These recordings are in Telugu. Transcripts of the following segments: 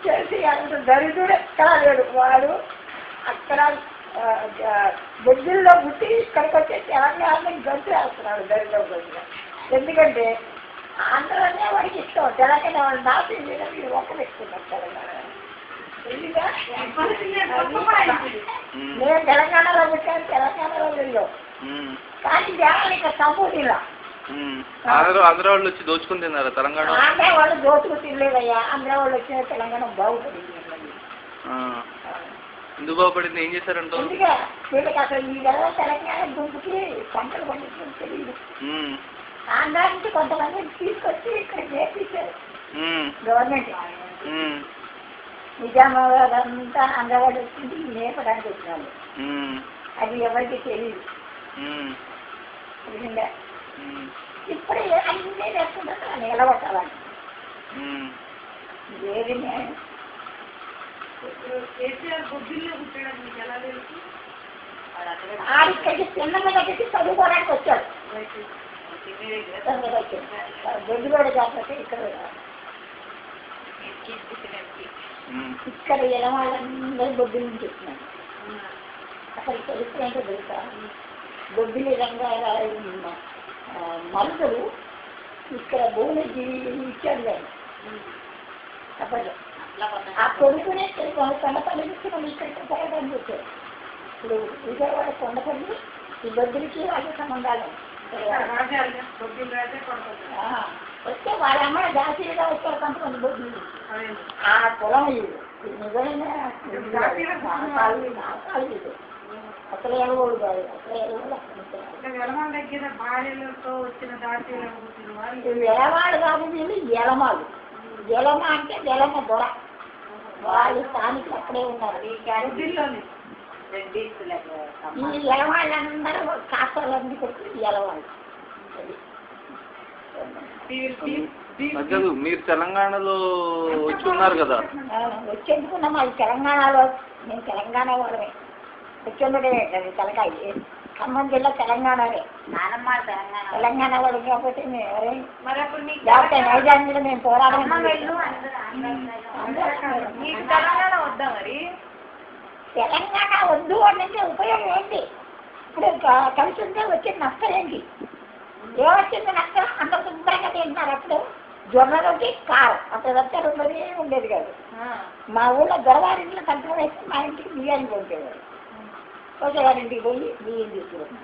కేసీఆర్ దరిద్రుడు ఎక్కడా లేడు. వాడు అక్కడ బొద్దుల్లో పుట్టి ఇక్కడికి వచ్చే తెలంగాణని గంతు వేస్తున్నాడు దరిద్ర గొంతుగా. ఎందుకంటే ఆంధ్రనే వాడికి ఇష్టం, తెలంగాణ వాళ్ళు నాటి మీరు ఒక్క పెట్టుకున్నారు తెలంగాణ. నేను తెలంగాణలో పుట్టాను, తెలంగాణలో వెళ్ళాం, కానీ జనాలు ఇక్కడ సంపూర్ణిలా ఆంధ్ర వాళ్ళు వచ్చి దోచుకుని తిన్నారా తెలంగాణ? ఆంధ్ర వాళ్ళు దోచుకు తినలేదయ్యా, ఆంధ్ర వాళ్ళు వచ్చిన తెలంగాణ బాగుపడింది. ఎందుకు బాగుపడింది? ఏం చేశారంట? ఎందుకే వీళ్ళకి అసలు ఈ విధంగా తెలంగాణ గుంపుకి పంటలు పండించడం తెలియదు. ఆంధ్ర నుంచి కొంతమంది తీసుకొచ్చి ఇక్కడ నేర్పించారు గవర్నమెంట్. నిజామాబాద్ అంతా ఆంధ్ర వాళ్ళు వచ్చింది నేర్పడానికి వచ్చినాము, అది ఎవరికి తెలియదు. ఇప్పుడే అన్నీ నేర్చుకుంటారు నిలబట్టాలని ఏది ఆడిక్కడికి చిన్నగా దగ్గరికి చదువుకోవడానికి వచ్చాడు. దొడ్డు కూడా కాకపోతే ఇక్కడ ఎలవాళ్ళందరూ బొడ్డు నుంచి వచ్చినాడు. అసలు చరిత్ర ఏంటో తెలుసా? బొడ్డులి రంగారావు మనుషులు ఇక్కడ భూమి ఇచ్చాడు కానీ అప్పట్లో ఆ కొడుకునే కొండపల్లి నుంచి మనం ఇక్కడికి తిరగడానికి వచ్చారు. ఇప్పుడు విజయవాడ కొండపల్లి ఈ బొద్దులకి వాళ్ళ సంబంధాలు వస్తే వాళ్ళ అమ్మ జాతీయులుగా వచ్చారు కొంతమంది బొద్దులు. ఆ పొలం ఇది నిజమైన అసలు ఎలవోడు కాదు, అసలు ఎలవాడు కాదు, వీళ్ళు ఎలమాలు. ఎలమ అంటే ఎలమ దొర, వాళ్ళు స్థానికులు అక్కడే ఉన్నారు. ఈ ఎలవాళ్ళందరూ కాస్తాలన్నీ కొట్టి ఎలవాళ్ళు. మీరు తెలంగాణలో వచ్చి ఉన్నారు కదా? వచ్చేందుకున్నాం. అది తెలంగాణలో, నేను తెలంగాణ వాళ్ళమే వచ్చేందుకే తలకాయ. ఖమ్మం జిల్లా తెలంగాణనే, తెలంగాణ వాడు కాబట్టి లేకపోతే నైజాంలో మేము పోరాడడం. తెలంగాణ వద్దు అంటే ఉపయోగం ఏంటి? ఇప్పుడు కలిసి ఉంటే వచ్చిన నష్టం ఏంటి? ఏమొచ్చింది నష్టం? అంత శుభ్రంగా తింటున్నారు. అప్పుడు జొన్నలోకి కారం అప్పుడు వచ్చారు ఉండేది కాదు. మా ఊళ్ళో దొరవారింట్లో కంట్రోల్ వేస్తే మా ఇంటికి బియ్యాన్ని పంపేవారు. వచ్చేవారింటికి పోయి బియ్యం తీసుకున్నాం.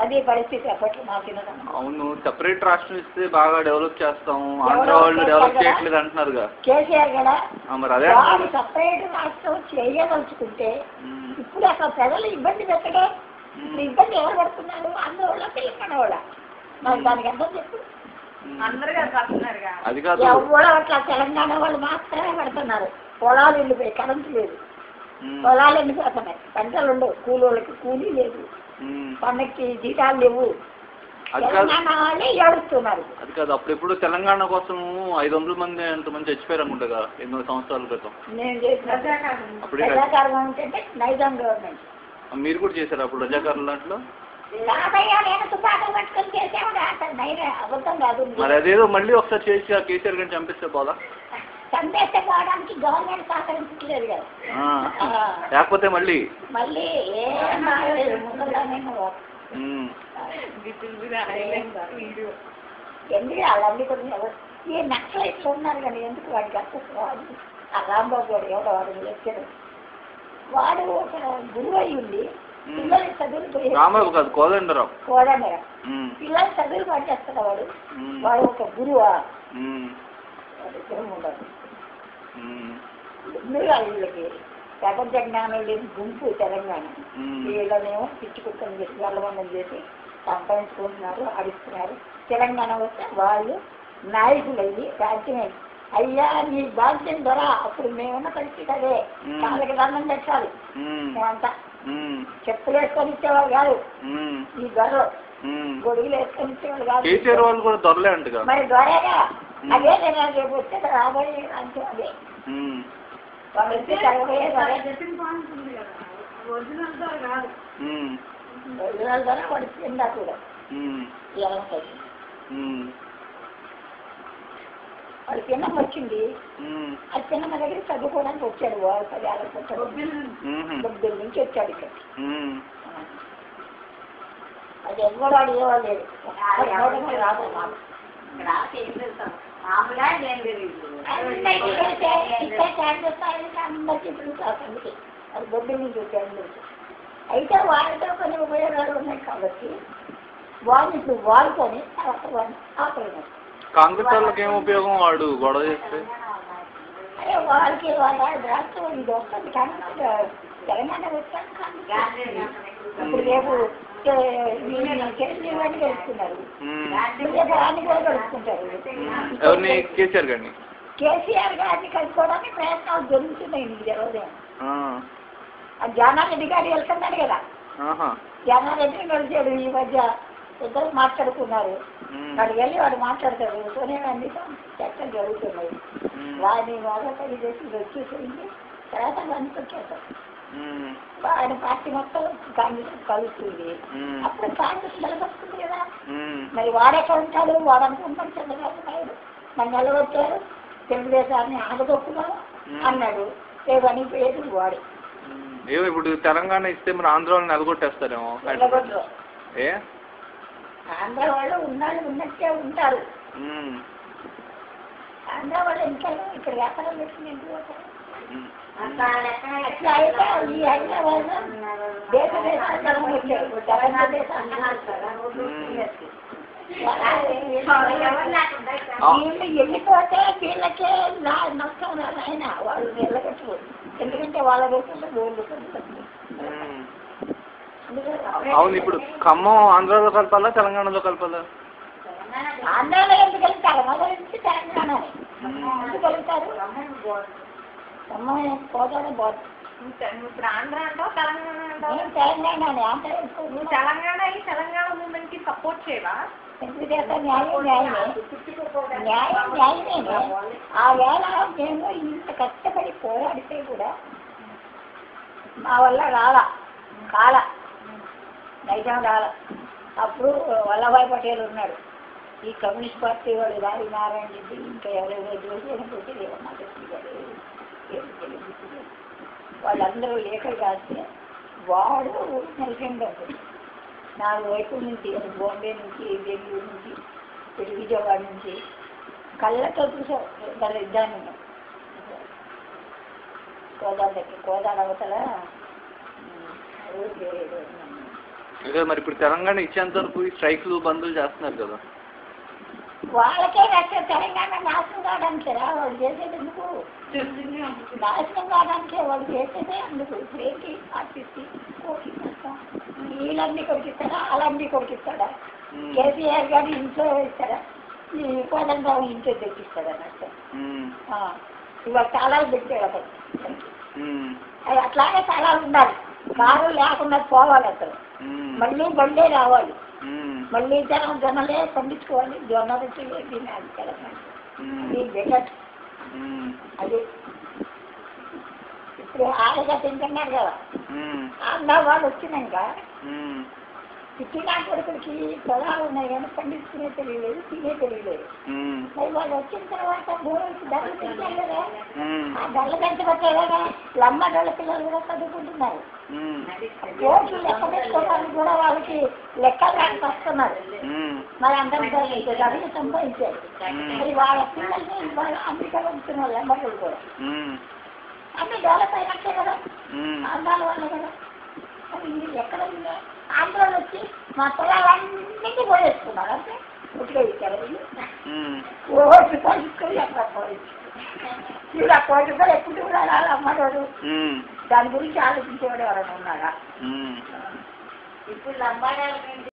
అదే పరిస్థితి అప్పట్లో మా చిన్నతనం. అవును, సెపరేట్ రాష్ట్రం ఇస్తే బాగా డెవలప్ చేస్తాం, ఆంధ్ర వాళ్ళు డెవలప్ చేయట్లేదు అంటున్నారుగా కేసీఆర్ కూడా. మరి అదే సెపరేట్ రాష్ట్రం చేయదలుచుకుంటే ఇప్పుడు అసలు ప్రజలు ఇబ్బంది పెట్టడే. ఇప్పుడు ఇబ్బంది ఎవరు పడుతున్నారు? ఆంధ్ర వాళ్ళ తెలంగాణ వాళ్ళ? మరి దానికి ఎంత చెప్పు? ఎవరో అట్లా తెలంగాణ వాళ్ళు మాత్రమే పడుతున్నారు. పొలాలు వెళ్ళిపోయి, కరెంటు లేదు, పొలాలు వెళ్ళిపోతున్నాయి, పంటలు ఉండవు, కూలోళ్ళకి కూలీ లేదు, పండక్కి జీతాలు లేవు, తెలంగాణ వాళ్ళే ఏడుస్తున్నారు. అది కాదు, అప్పుడెప్పుడు తెలంగాణ కోసం 500 మంది ఎంతమంది చచ్చిపోయారు అనుకుంటా ఎన్నో సంవత్సరాల క్రితం. నేను చేసిన ప్రజాకారం ఏంటంటే నైజాం గవర్నమెంట్. మీరు కూడా చేశారు అప్పుడు రజాకారుల దాంట్లో? మరి అదేదో మళ్ళీ ఒకసారి చేసి ఆ కేసీఆర్ గారిని చంపిస్తే పోదా? చంపేస్తే పోవడానికి గవర్నమెంట్ సహకరించలేదు కదా. లేకపోతే మళ్ళీ ఎందుకు వాళ్ళన్నీ కొన్ని ఈ నక్సలైట్లు ఉన్నారు కానీ ఎందుకు వాడికి అర్థం? ఆ రాంబాబు గారు ఎవడో వాడు వచ్చాడు, వాడు ఒక గురువు అయి ఉంది. పిల్లలు చదువులు కోదండరావు పిల్లలు చదువులు పనిచేస్తాడు వాడు. వాడు ఒక గురువా? ఉండదు. వీళ్ళకి ప్రపంచ జ్ఞానం లేని గుంపు తెలంగాణ. వీళ్ళనేమో పిచ్చి కుక్కని చేసి గల్లబంధం చేసి సంపాదించుకుంటున్నారు, ఆడిస్తున్నారు. తెలంగాణ వస్తే వాళ్ళు నాయకులయ్యి రాజ్యమే. అయ్యా నీ బాధ్యం ద్వారా అప్పుడు మేమున్న పరిస్థితి అదే. వాళ్ళకి దండం పెట్టాలి. మేమంతా చెప్పులు వేసుకొని ఇచ్చేవాళ్ళు కాదు, ఈ దొరలు గొడుగులు వేసుకొని ఇచ్చేవాళ్ళు కాదు. మరి దొరేగా అదే నేను రేపు వచ్చే రాబోయే రాజ్యం అదే. వాళ్ళు వచ్చి తరగబోయే ఒరిజినల్ ద్వారా వాడు కింద కూడా అది చిన్నమ్మ వచ్చింది. అది చిన్నమ్మ దగ్గర చదువుకోవడానికి వచ్చాడు. వాడు 10 ఏళ్ళకి వచ్చాడు. బొబ్బిలి నుంచి వచ్చాడు ఇక్కడ. అది ఎవరు అడిగేవాళ్ళు రాదు మాకు. అందరికీ అందుకే అది బొబ్బిలి నుంచి వచ్చాడు. అయితే వాళ్ళతో కొన్ని ఉపయోగాలు ఉన్నాయి కాబట్టి వాళ్ళు ఇప్పుడు వాడుకొని తర్వాత వాళ్ళు ఆపలేదు. కాంగ్రెస్ వాళ్ళకి ఏం ఉపయోగం వాడు గొడవ చేస్తే? అదే వాళ్ళకి వాళ్ళ రాష్ట్రం ఇది వస్తుంది కానీ తెలంగాణ వచ్చాను ఇప్పుడు రేపు కేసీఆర్ గెలుస్తున్నారు. రేపు ఆయన కూడా గెలుచుకుంటారు. ఎవరిని? కేసీఆర్ గారిని. కేసీఆర్ గారిని కలుసుకోవడానికి ప్రయత్నాలు జరుగుతున్నాయి. మీకు తెలియదు. జానారెడ్డి గారు వెళ్తున్నాడు కదా. జానారెడ్డి కలిసాడు ఈ మధ్య. ఇద్దరు మాట్లాడుకున్నారు. వాడు వెళ్ళి వాడు మాట్లాడతాడు. సోనియా గాంధీతో చర్చలు జరుగుతున్నాయి. వాడిని వాదపడి చేసి వచ్చేసింది. తర్వాత గాంధీకి వచ్చేస్తాడు. ఆయన పార్టీ మొత్తం కాంగ్రెస్ కలుస్తుంది. అప్పుడు కాంగ్రెస్ నిలబడుతుంది కదా. మరి వాడెక్కడ ఉంటాడు? వాడు అనుకుంటాడు చంద్రబాబు నాయుడు నన్ను నిలబెట్టారు, తెలుగుదేశాన్ని ఆడగొట్టున్నాను అన్నాడు. రేవని పేరు వాడు. ఏమో ఇప్పుడు తెలంగాణ ఇస్తే మరి ఆంధ్ర వాళ్ళని నిలగొట్టేస్తారేమో. ఏ ఆంధ్ర వాళ్ళు ఉన్నాళ్ళు ఉన్నట్టే ఉంటారు. ఆంధ్ర వాళ్ళు ఇంకా ఇక్కడ వ్యాపారం పెట్టుకుని ఎందుకు పోతారు? అట్లా అయితే ఈ హైదరాబాద్ దేశ దేశాలు వచ్చారు. తెలంగాణ దేశాలు వీళ్ళు వెళ్ళిపోతే వీళ్ళకే నష్టం ఆయన వాళ్ళు వెళ్ళగట్టు. ఎందుకంటే వాళ్ళ దేశంలో గోల్డ్. అవును. ఇప్పుడు ఖమ్మం ఆంధ్రాలో కలపాలా తెలంగాణలో కలపాలా? ఆంధ్రాలో ఎందుకు వెళ్తారు? మొదటి నుంచి తెలంగాణ ఎందుకు వెళ్తారు? ఖమ్మం కోదాడ బాగుంది. ఇప్పుడు ఆంధ్ర అంటావు తెలంగాణ అంటావు? తెలంగాణ ఆంధ్ర నువ్వు తెలంగాణ తెలంగాణ మూమెంట్ కి సపోర్ట్ చేయవా? ఎందుకు చేస్తాను? న్యాయమే. ఆ వేళ మేము ఇంత కష్టపడి పోరాడితే కూడా మా వల్ల కాల నైజాం రాల. అప్పుడు వల్లభాయ్ పటేల్ ఉన్నాడు. ఈ కమ్యూనిస్ట్ పార్టీ వాడు రావి నారాయణ రెడ్డి ఇంకా ఎవరైనా పోతే వాళ్ళందరూ లేఖలు రాస్తే వాడు నెలకొండ 4 వైపుల నుంచి బాంబే నుంచి, బెంగళూరు నుంచి, ఇటు విజయవాడ నుంచి కళ్ళతో చూసారు ఇద్దాను. కోదాడ అవతల మరి ఇప్పుడు తెలంగాణ ఇచ్చేంత వరకు స్ట్రైక్లు బంధులు చేస్తున్నారు కదా. వాళ్ళకే రక్ష తెలంగాణ నాశనం కావడానికి వాళ్ళు చేసేది ఎందుకు? నాశనం కావడానికే వాళ్ళు చేసేదే అందుకు. ఇప్పుడు ఏంటి ఆర్టిస్ట్ వీళ్ళన్నీ కొరికిస్తాడా? అలాంటి కొరికిస్తాడా? కేసీఆర్ గారు ఇంట్లో ఇస్తాడా? ఈ కోదండరావు ఇంట్లో తెచ్చిస్తాడు అన్నట్టు. ఇవాళ తాళాలు పెట్టాడు అసలు. అది అట్లాగే తాళాలు ఉండాలి. కారు లేకుండా పోవాలి అసలు. మళ్ళీ బండే రావాలి. మళ్ళీ జనలే పండించుకోవాలి. జొన్న రొట్టెలు తినాలి తెలంగాణ. అది బెటర్. అది ఇప్పుడు ఆడగా తింటున్నారు కదా. ఆంధ్ర వాళ్ళు వచ్చినాక తిట్టినా కొడుకులకి పొలాలు ఉన్నాయి కానీ పండించుకునే తెలియలేదు, తినే తెలియలేదు. మరి వాళ్ళు వచ్చిన తర్వాత భూమికి ధరలు పెంచారు కదా. ఆ ధరలు పెంచబట్టే కదా లమ్మ ధరల పిల్లలు కూడా చదువుకుంటున్నారు. ఓట్లు లెక్క పెట్టుకోవడానికి కూడా వాళ్ళకి లెక్కలు రానికి వస్తున్నారు. మరి అందరి ధరలు సంపాదించారు. మరి వాళ్ళ పిల్లల్ని వాళ్ళ అమెరికా వెళ్తున్న వాళ్ళు లమ్మలు కూడా అన్ని డెవలప్ అయినట్టే కదా ఆంధ్రాల వాళ్ళు కదా. ఎక్కడ ఉంది? ఆంధ్రాలో వచ్చి మా పొలాలన్నింటినీ పోయేసుకున్నారు. అంటే ఇట్లా ఇచ్చారు. ఓట్లు పోయించుకొని ఎక్కడ పోయించు ఇలా కోటి కూడా ఎప్పుడు కూడా అమ్మవాడు దాని గురించి ఆలోచించేవాడు ఎవరైనా ఉన్నారా? ఇప్పుడు అమ్మాయి